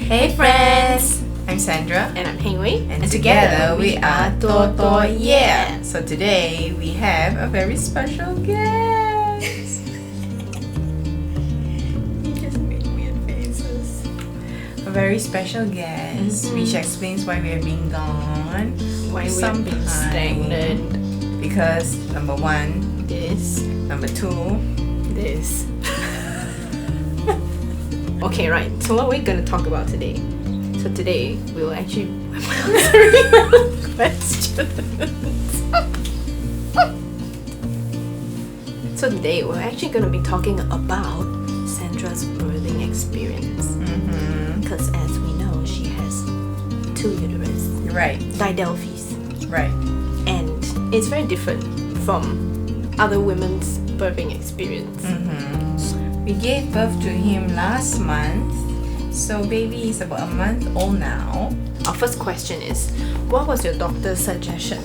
Hey friends! I'm Sandra. And I'm Heng Wei. And together we are Toto Yeah! So today we have a very special guest. You just make weird faces. A very special guest, which explains why we have been gone. Why we have been stagnant. Because number one, This. number two, This. Okay, right. So what we're going to talk about today. So today we will actually questions. So today we're actually going to be talking about Sandra's birthing experience. Because as we know, she has 2 uterus. right, Didelphys. right. And it's very different from other women's birthing experience. We gave birth to him last month, so baby is about a month old now. Our first question is, what was your doctor's suggestion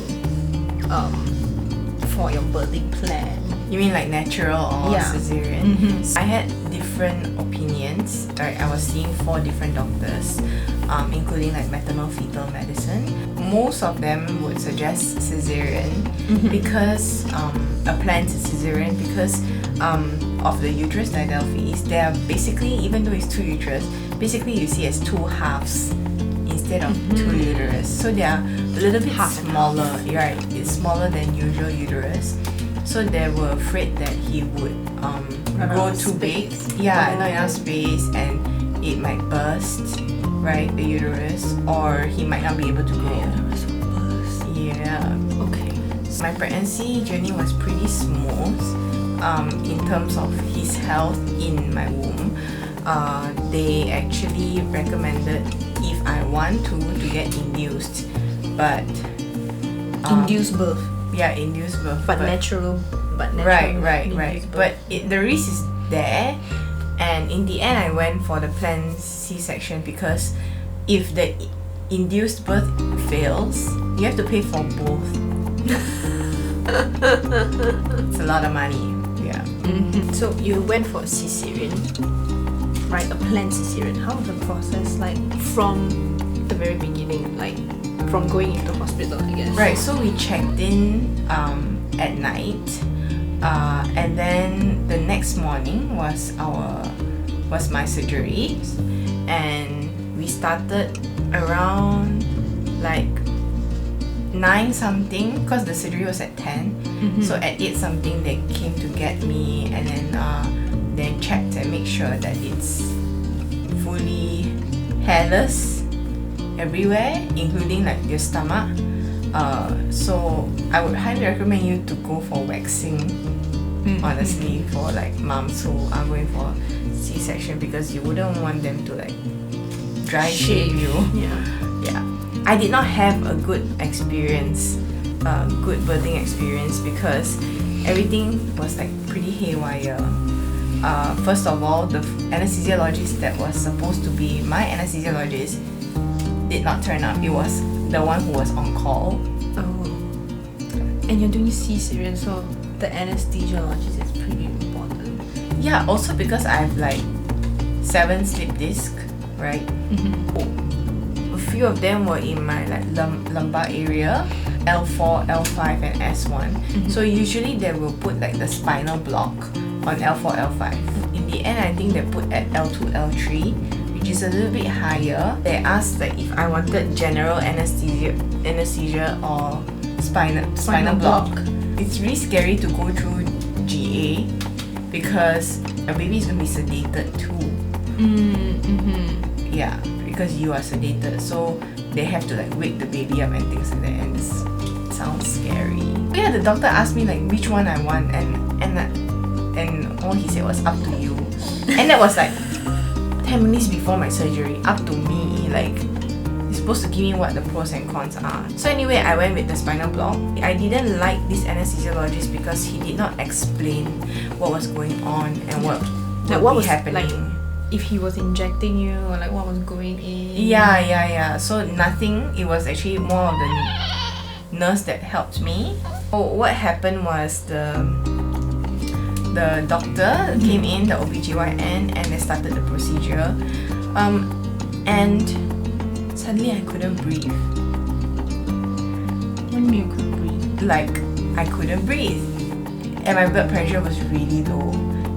for your birthing plan? You mean like natural or Yeah. cesarean? I had different opinions. Right, I was seeing 4 different doctors, including like maternal fetal medicine. Most of them would suggest cesarean because a planned cesarean because of the uterus didelphys. They are basically, even though it's 2 uterus, basically you see as 2 halves instead of 2 uterus. So they are a little bit smaller, right? It's smaller than usual uterus. So they were afraid that he would grow too big. Yeah, not enough space, and it might burst, right? The uterus, or he might not be able to grow. Yeah. Okay. My pregnancy journey was pretty smooth in terms of his health in my womb. They actually recommended if I want to get induced, but Induced birth. yeah, induced birth, But natural. right. induced birth. But the risk is there, and in the end, I went for the planned C-section because if the induced birth fails, you have to pay for both. It's a lot of money. Yeah. So you went for a cesarean, right? A planned cesarean. How was the process like from the very beginning, like from going into hospital, I guess? Right. So we checked in at night, and then the next morning was my surgery, and we started around like 9 something because the surgery was at 10. So at 8 something they came to get me, and then checked and make sure that it's fully hairless everywhere, including like your stomach. So I would highly recommend you to go for waxing, honestly, for like moms who are going for C-section, because you wouldn't want them to like dry shave you. Yeah. I did not have a good experience, good birthing experience, because everything was like pretty haywire. First of all, the anesthesiologist that was supposed to be my anesthesiologist did not turn up. It was the one who was on call. Oh. And you're doing cesarean, so the anesthesiologist is pretty important. Yeah, also because I have like 7 slip discs, right? A few of them were in my like lumbar area, L4, L5 and S1. So usually they will put like the spinal block on L4, L5. In the end, I think they put at L2, L3, which is a little bit higher. They asked like if I wanted general anesthesia or spinal block. It's really scary to go through GA because your baby is going to be sedated too. Yeah, because you are sedated, so they have to like wake the baby up and things like that, and it sounds scary. Yeah, the doctor asked me like which one I want, and all he said was up to you, and that was like 10 minutes before my surgery. Up to me, like he's supposed to give me what the pros and cons are. So anyway, I went with the spinal block. I didn't like this anesthesiologist because he did not explain what was going on and what was happening. Like, if he was injecting you, or like what was going in. Yeah. So nothing. It was actually more of the nurse that helped me. Oh, what happened was the doctor came in, the OBGYN, and they started the procedure. and suddenly I couldn't breathe. What do you mean you couldn't breathe? Like, I couldn't breathe. And my blood pressure was really low.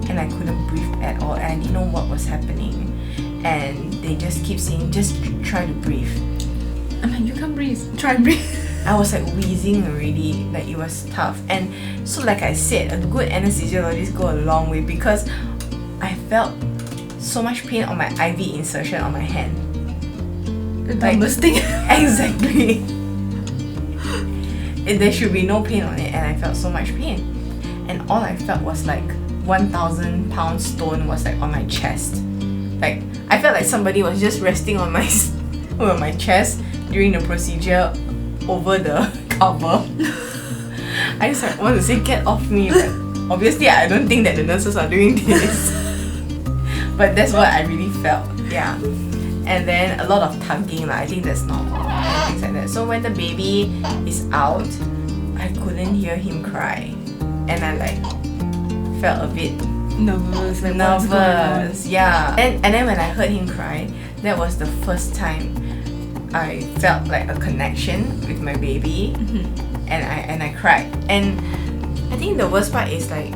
And I couldn't breathe at all. And I didn't know what was happening. And they just keep saying, just try to breathe. I'm like, you can't breathe. Try and breathe. I was like wheezing already. Like, it was tough. And so like I said, a good anesthesiologist go a long way, because I felt so much pain on my IV insertion on my hand. The dumbest thing. Exactly. There should be no pain on it, and I felt so much pain. And all I felt was like 1,000 pound stone was like on my chest. Like, I felt like somebody was just resting on my on my chest during the procedure over the cover. I just like want to say, get off me, but obviously I don't think that the nurses are doing this. But that's what I really felt. Yeah. And then a lot of tugging, I think that's normal, and things like that. So when the baby is out, I couldn't hear him cry, and I like felt a bit Nervous. Like, what's going on? nervous. Yeah. And then when I heard him cry, that was the first time I felt like a connection with my baby, and I cried. And I think the worst part is like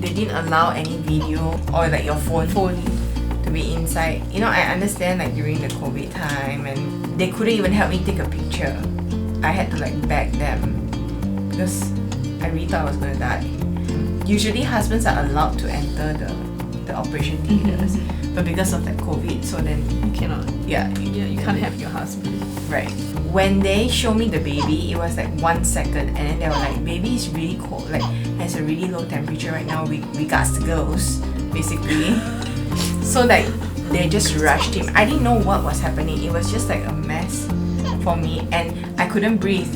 they didn't allow any video or like your phone to be inside. You know, I understand like during the COVID time, and they couldn't even help me take a picture. I had to like beg them because I really thought I was gonna die. Usually husbands are allowed to enter the operation theaters, but because of that COVID, so then You cannot. yeah, You can't have your husband. right. When they showed me the baby, it was like 1 second, and then they were like, baby is really cold, like has a really low temperature right now, we got the girls, basically. So like they just rushed him. I didn't know what was happening. It was just like a mess for me, and I couldn't breathe.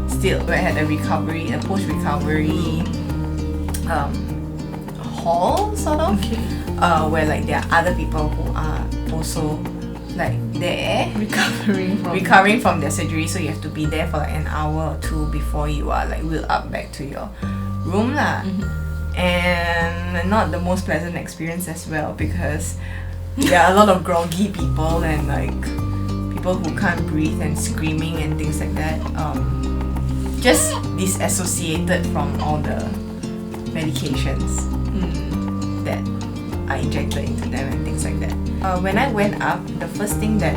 Still, I had a post-recovery hall sort of, where like there are other people who are also like there recovering from their surgery. So you have to be there for like an hour or two before you are like wheeled up back to your room lah. And not the most pleasant experience as well, because there are a lot of groggy people and like people who can't breathe and screaming and things like that. Just disassociated from all the medications that are injected into them and things like that. When I went up, the first thing that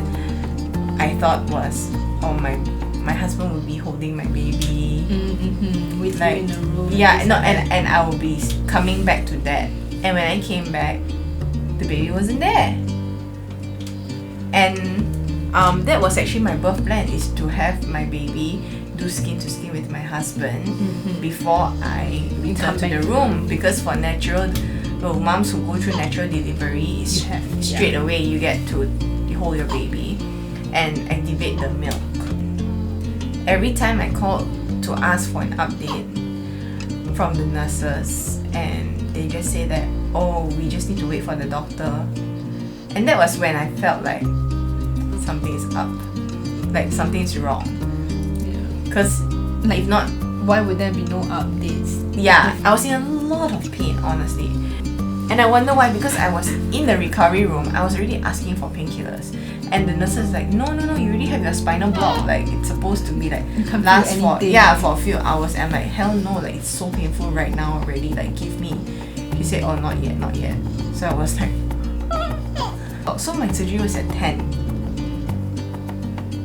I thought was, oh, my husband will be holding my baby With like you in the room. yeah, no, and I will be coming back to that. And when I came back, the baby wasn't there. And that was actually my birth plan, is to have my baby do skin to skin with my husband before I return to the room, because for moms who go through natural delivery, straight away you get to hold your baby and activate the milk. Every time I called to ask for an update from the nurses, and they just say that, oh, we just need to wait for the doctor. And that was when I felt like something is up, like something's wrong. Because like, if not, Why would there be no updates? yeah, I was in a lot of pain, honestly. And I wonder why, because I was in the recovery room, I was already asking for painkillers. And the nurse is like, no, you already have your spinal block. Like, it's supposed to be like, can't last feel for, anything. for a few hours. And I'm like, hell no, like, it's so painful right now already. Like, give me. She said, oh, not yet. So I was like, so my surgery was at 10.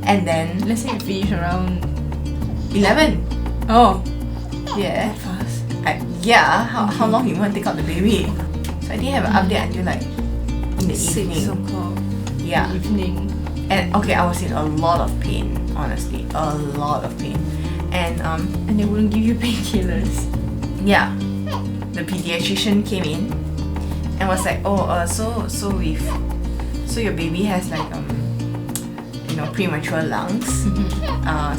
And then Let's say you finish around 11. Oh, Yeah. fast. How long you want to take out the baby? So I didn't have an update until like in the 6 evening. o'clock. Yeah. Evening. And okay, I was in a lot of pain, honestly. A lot of pain. And And they wouldn't give you painkillers. yeah. The pediatrician came in and was like, oh, so your baby has like premature lungs.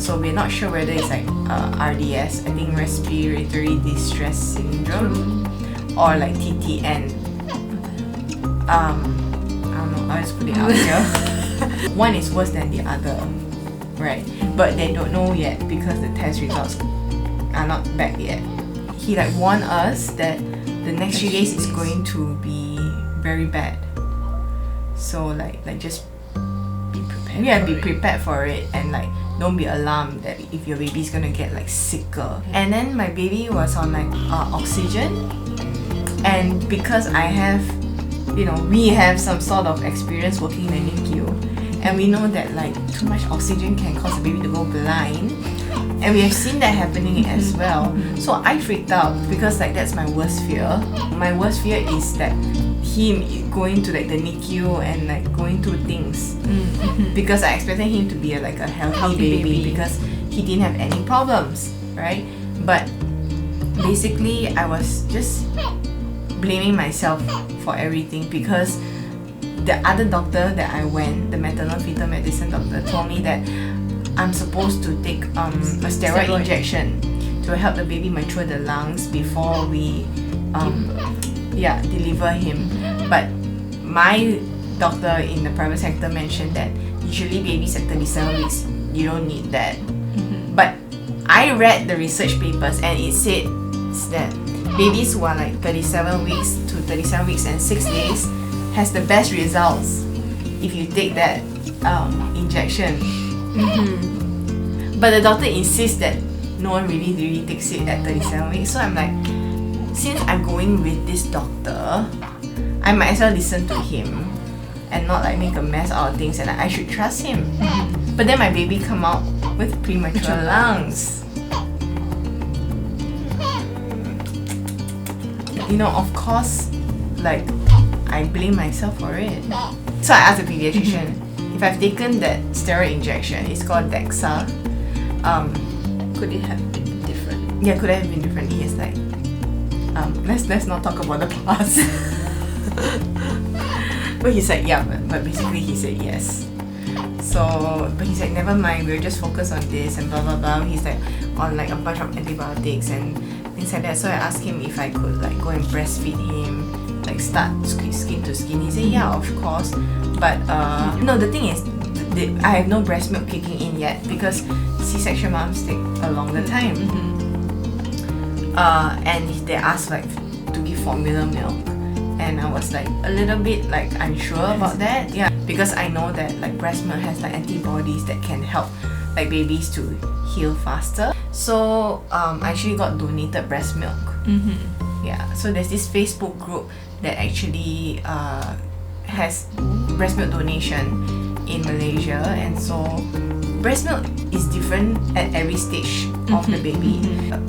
So we're not sure whether it's like RDS, I think respiratory distress syndrome, or like TTN. I don't know, I'll just put it out here. One is worse than the other, right? But they don't know yet because the test results are not back yet. He like warned us that the next few days is going to be very bad. So like just be prepared for it, and like don't be alarmed that if your baby's gonna get like sicker. And then my baby was on like oxygen, and because I have, we have some sort of experience working in the NICU, and we know that like too much oxygen can cause the baby to go blind, and we have seen that happening as well. So I freaked out because like that's my worst fear. My worst fear is that him going to like the NICU and like going through things, because I expected him to be a healthy baby because he didn't have any problems, right? But basically I was just blaming myself for everything, because the other doctor that I went, the maternal fetal medicine doctor, told me that I'm supposed to take a steroid injection to help the baby mature the lungs before we deliver him. But my doctor in the private sector mentioned that usually babies at 37 weeks, you don't need that. But I read the research papers, and it said that babies who are like 37 weeks to 37 weeks and 6 days has the best results if you take that injection. But the doctor insists that no one really takes it at 37 weeks. So I'm like, since I'm going with this doctor, I might as well listen to him and not like make a mess out of things, and I should trust him. But then my baby come out with premature lungs. Of course, like I blame myself for it. So I asked the pediatrician if I've taken that steroid injection. It's called Dexa. Could it have been different? Yeah, could have been different. He's like, let's not talk about the past. But he's like, yeah, but basically he said yes. So, but he's like, never mind, we'll just focus on this and blah blah blah. He's like on like a bunch of antibiotics and things like that. So I asked him if I could like go and breastfeed him, like start skin to skin. He said, yeah, of course. But no, the thing is, I have no breast milk kicking in yet because C-section moms take a longer time. And they asked like to give formula milk, and I was like a little bit like unsure about that. Yeah, because I know that like breast milk has like antibodies that can help like babies to heal faster. So I actually got donated breast milk. Yeah, so there's this Facebook group that actually has breast milk donation in Malaysia, and so breast milk is different at every stage of the baby.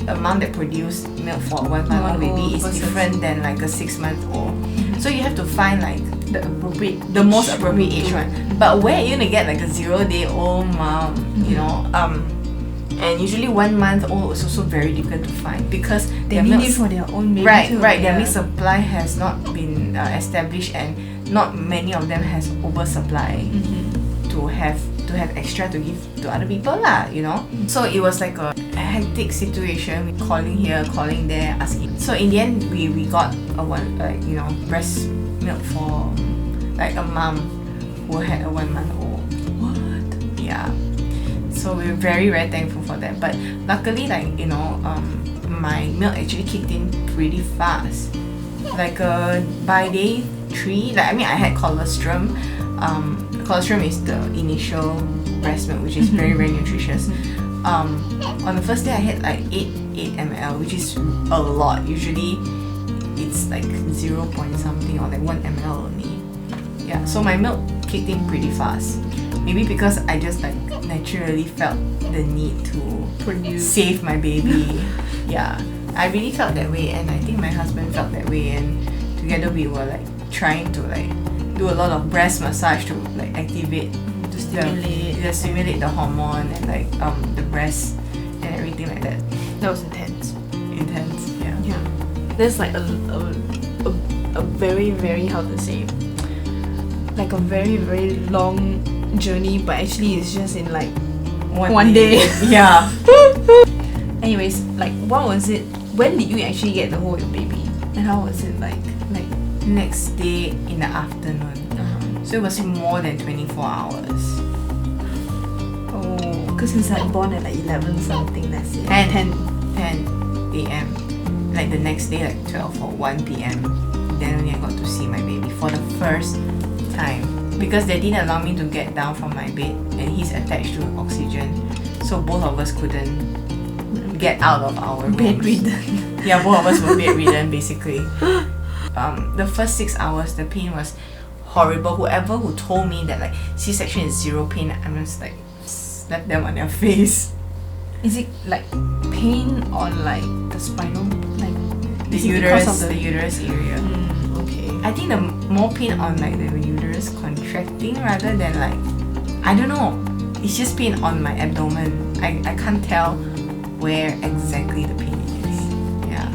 A mom that produced milk for a 1 month old baby is different than like a 6 month old. So you have to find like the most appropriate age one. But where are you gonna get like a 0-day-old mom? And usually 1 month old is also very difficult to find because they need it for their own baby. Right. Their milk supply has not been established, and not many of them has oversupply to have extra to give to other people lah. So it was like a hectic situation, calling here, calling there, asking. So in the end, we got breast milk for like a mom who had a 1 month old. What? Yeah. So we were very, very thankful for that. But luckily, my milk actually kicked in pretty fast. Like by day 3, I had colostrum. Colostrum is the initial breast milk, which is very, very nutritious. On the first day, I had like 8 ml, which is a lot. Usually, it's like 0 point something or like 1 ml only. Yeah, so my milk kicked in pretty fast. Maybe because I just like naturally felt the need to save my baby. Yeah, I really felt that way, and I think my husband felt that way, and together we were like trying to like do a lot of breast massage to like activate to stimulate the hormone and like the breast and everything like that. That was intense. Yeah. There's like a very, very, how to say, like a very, very long journey, but actually it's just in like one day. Yeah. Anyways, like what was it? When did you actually get to hold your baby? And how was it like? Next day in the afternoon. So it was more than 24 hours. Oh, because it's like born at like 11 something, let's say. 10 a.m. Like the next day, like 12 or 1 p.m. Then only I got to see my baby for the first time. because they didn't allow me to get down from my bed, and he's attached to oxygen, so both of us couldn't get out of our rooms. Bedridden. Yeah, both of us were bedridden basically. The first 6 hours, the pain was horrible. Whoever who told me that like C-section is zero pain, I'm just like slap them on their face. Is it like pain on like the spinal, like The is it uterus, because of the uterus area. Okay. I think the more pain on like the uterus contracting rather than like, I don't know. It's just pain on my abdomen. I can't tell where exactly the pain is. Yeah.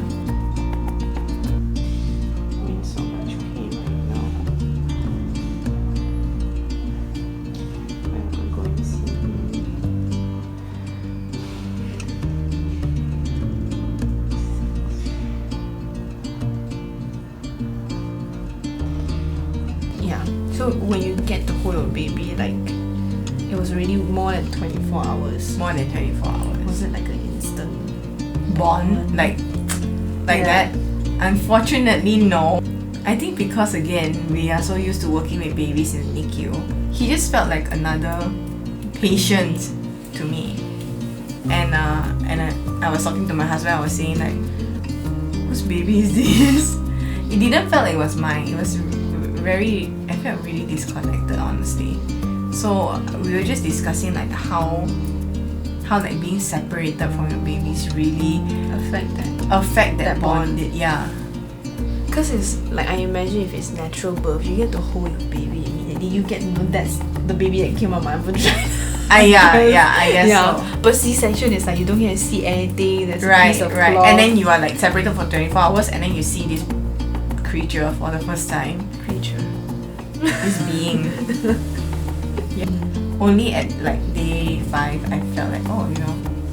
I'm in so much pain right now. I'm going to see. Yeah. So when you get to hold your baby, like it was already more than 24 hours. More than 24 hours. Was it like an instant Bond like Yeah. that? Unfortunately, no. I think because again we are so used to working with babies in NICU, he just felt like another patient to me. And I was talking to my husband. I was saying like, whose baby is this? It didn't feel like it was mine. It was very. I felt really disconnected, honestly. So we were just discussing like how like being separated from your babies really affect that bond. Yeah. Because it's like, I imagine if it's natural birth, you get to hold your baby immediately. You get to know that's the baby that came out of my vagina. Yeah, I guess so. But C-section is like you don't get to see anything. There's a piece Right, of right. cloth. And then you are like separated for 24 hours, and then you see this creature for the first time. creature. This being. Yeah. Only at like day 5, I felt like, oh,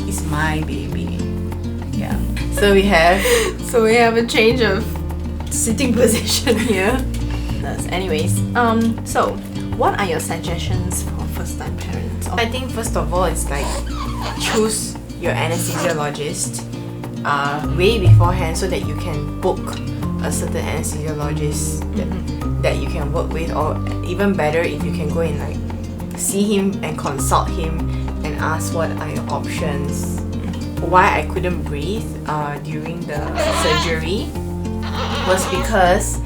it's my baby. Yeah. So we have. So we have a change of sitting position here. Anyways, so what are your suggestions for first-time parents? I think first of all, it's like choose your anesthesiologist way beforehand so that you can book a certain anesthesiologist that you can work with, or even better if you can go and like see him and consult him and ask what are your options. Why I couldn't breathe during the surgery was because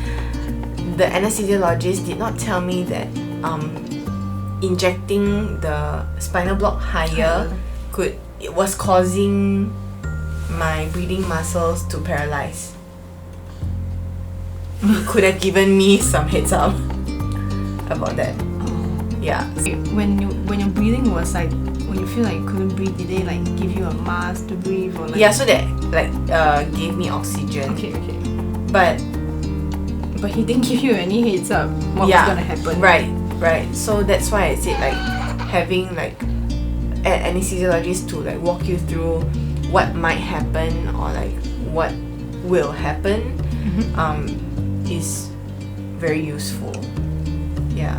the anesthesiologist did not tell me that injecting the spinal block higher was causing my breathing muscles to paralyze. He could have given me some heads up about that. Yeah. When your breathing was like, when you feel like you couldn't breathe, did they like give you a mask to breathe or like? Yeah, so that like gave me oxygen. Okay. But he didn't give you any heads up what was gonna happen. Right. So that's why I said like having like an anesthesiologist to like walk you through what might happen or like what will happen is very useful. Yeah.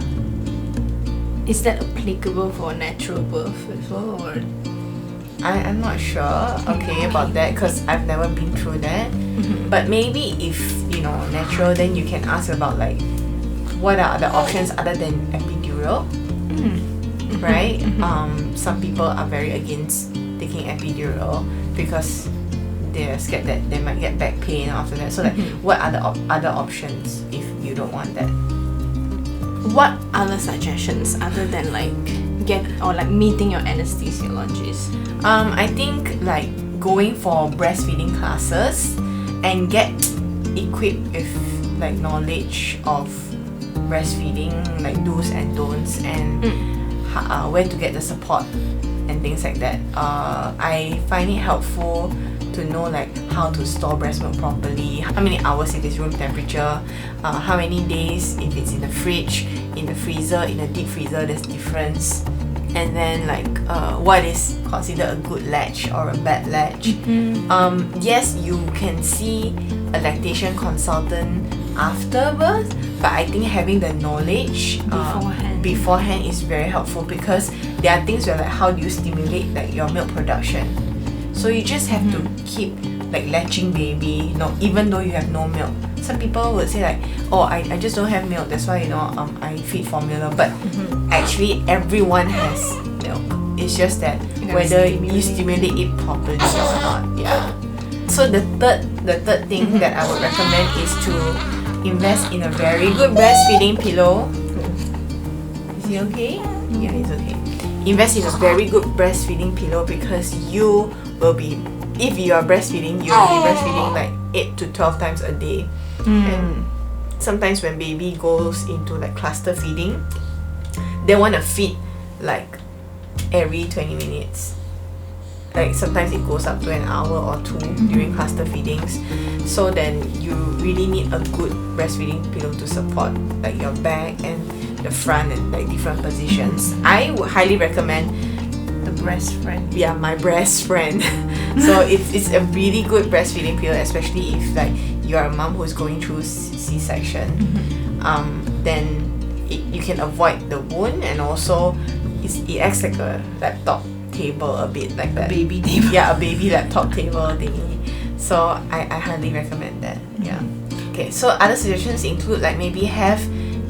Is that applicable for natural birth as well, or? I'm not sure about that because I've never been through that. But maybe if natural, then you can ask about like what are the options other than epidural, right? Some people are very against taking epidural because they're scared that they might get back pain after that. So like, what are the other options if you don't want that? What other suggestions other than like meeting your anesthesiologist? I think like going for breastfeeding classes and get equipped with like knowledge of breastfeeding, like do's and don'ts, and where to get the support and things like that. I find it helpful to know like how to store breast milk properly, how many hours if it's room temperature, how many days if it's in the fridge, in the freezer, in the deep freezer, there's difference. And then like what is considered a good latch or a bad latch. Yes, you can see a lactation consultant after birth, but I think having the knowledge beforehand is very helpful because there are things where like how do you stimulate like your milk production. So you just have to keep like latching baby, even though you have no milk. Some people would say like, oh, I just don't have milk, that's why I feed formula. But actually everyone has milk. It's just that whether you stimulate it properly or not. Yeah. So the third thing that I would recommend is to invest in a very good breastfeeding pillow. Is he okay? Yeah, he's okay. Invest in a very good breastfeeding pillow, because you will be, if you are breastfeeding, you'll be breastfeeding like 8 to 12 times a day. And sometimes when baby goes into like cluster feeding, they want to feed like every 20 minutes. Like sometimes it goes up to an hour or two during cluster feedings. So then you really need a good breastfeeding pillow to support like your back and the front and like different positions. I would highly recommend The breast friend. yeah, my breast friend. So it's a really good breastfeeding pillow, especially if like you're a mom who's going through C-section. Then you can avoid the wound, and also it acts like a laptop table a bit, like that. Baby table. Yeah, a baby laptop table thingy. So I highly recommend that. Yeah. Okay, so other suggestions include like maybe have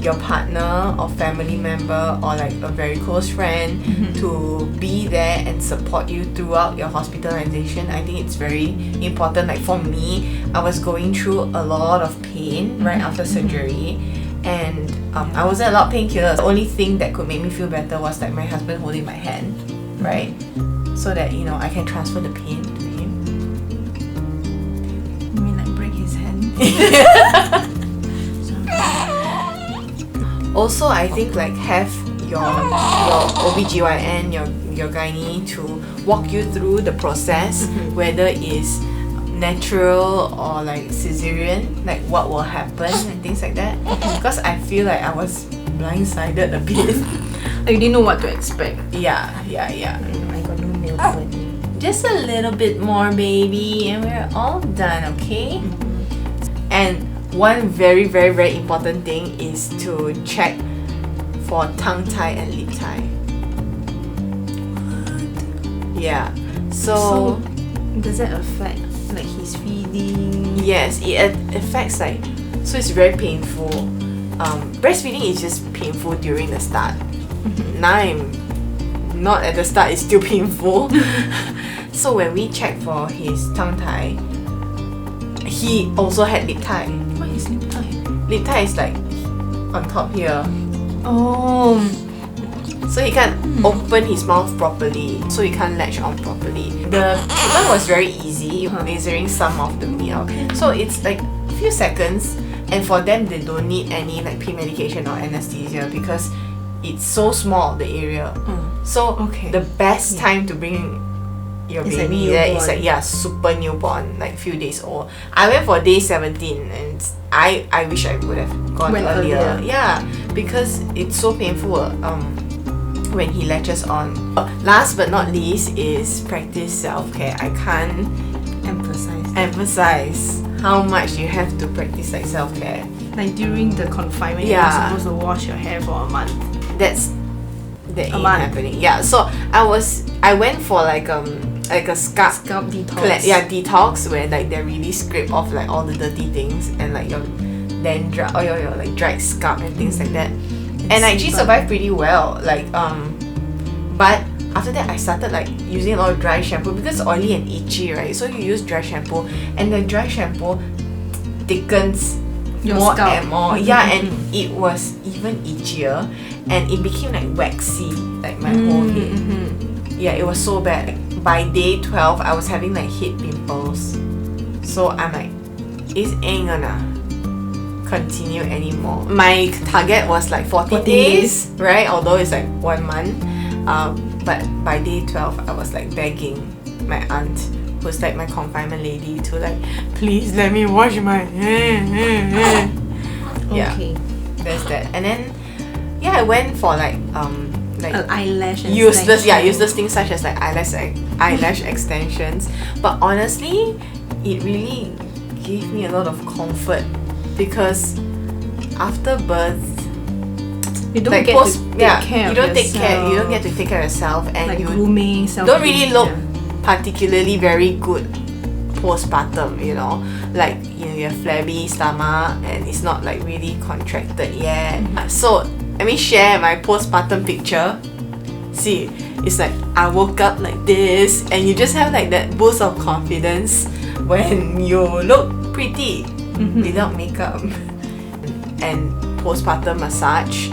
your partner or family member or like a very close friend to be there and support you throughout your hospitalization. I think it's very important. Like for me, I was going through a lot of pain right after surgery, and I wasn't allowed painkillers. The only thing that could make me feel better was like my husband holding my hand, right? So that I can transfer the pain to him. You mean like break his hand? Also, I think like have your OBGYN, your gynae to walk you through the process, whether it's natural or like cesarean, like what will happen and things like that. Because I feel like I was blindsided a bit. You didn't know what to expect. Yeah. I got no milk money. Just a little bit more, baby, and we're all done, okay? And one very, very, very important thing is to check for tongue tie and lip tie. Yeah. So does that affect like his feeding? yes, it affects like, so it's very painful. Breastfeeding is just painful during the start. Now I'm not at the start, it's still painful. So when we checked for his tongue tie, he also had lip tie. What is lip tie? Lip tie is like on top here. Oh. So he can't open his mouth properly, so he can't latch on properly. The treatment was very easy, lasering some of the milk. So it's like a few seconds, and for them they don't need any like pre-medication or anesthesia because it's so small, the area. So the best time to bring your It's baby like there is like super newborn, like few days old. I went for day 17 and I wish I would have gone earlier. Yeah, because it's so painful when he latches on. Last but not least is practice self-care. I can't emphasize how much you have to practice like self-care. Like during the confinement, you're supposed to wash your hair for a month. That ain't happening. Yeah, so I went for like a scalp detox. Detox, where like they really scrape off like all the dirty things and like your dandruff or your like dried scalp and things like that. And I actually survived pretty well. Like but after that I started like using a lot of dry shampoo because it's oily and itchy, right? So you use dry shampoo, and the dry shampoo thickens your more scalp. and more. And it was even itchier, and it became like waxy, like my whole head. Yeah, it was so bad. By day 12, I was having like head pimples. So I'm like, it ain't gonna continue anymore. My target was like 14 days, right? Although it's like 1 month. But by day 12, I was like begging my aunt, who's like my confinement lady, to like, please let me wash my hair. Yeah, there's that. And then I went for like eyelash useless things such as like eyelash extensions. But honestly, it really gave me a lot of comfort because after birth, you don't like get to take care you of don't yourself. you don't get to take care of yourself, and like you grooming, don't really look particularly very good postpartum, you know, like you have flabby stomach and it's not like really contracted yet. So let me share my postpartum picture. See, it's like I woke up like this, and you just have like that boost of confidence when you look pretty without makeup. And postpartum massage,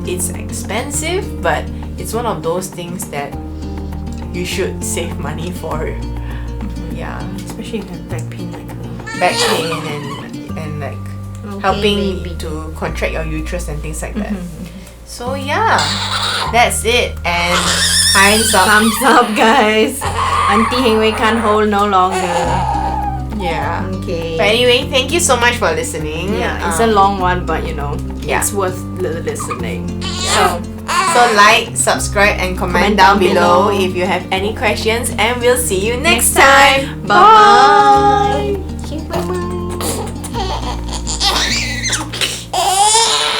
it's expensive, but it's one of those things that you should save money for. Yeah, Especially if you have back pain like back pain and like helping maybe. to contract your uterus and things like that. So yeah, that's it, and time's up. Thumbs up, guys. Auntie Heng Wei can't hold no longer. Yeah. Okay. But anyway, thank you so much for listening. Yeah, it's a long one, but you know, yeah. it's worth listening. So like, subscribe, and comment down below if you have any questions, and we'll see you next time. Bye.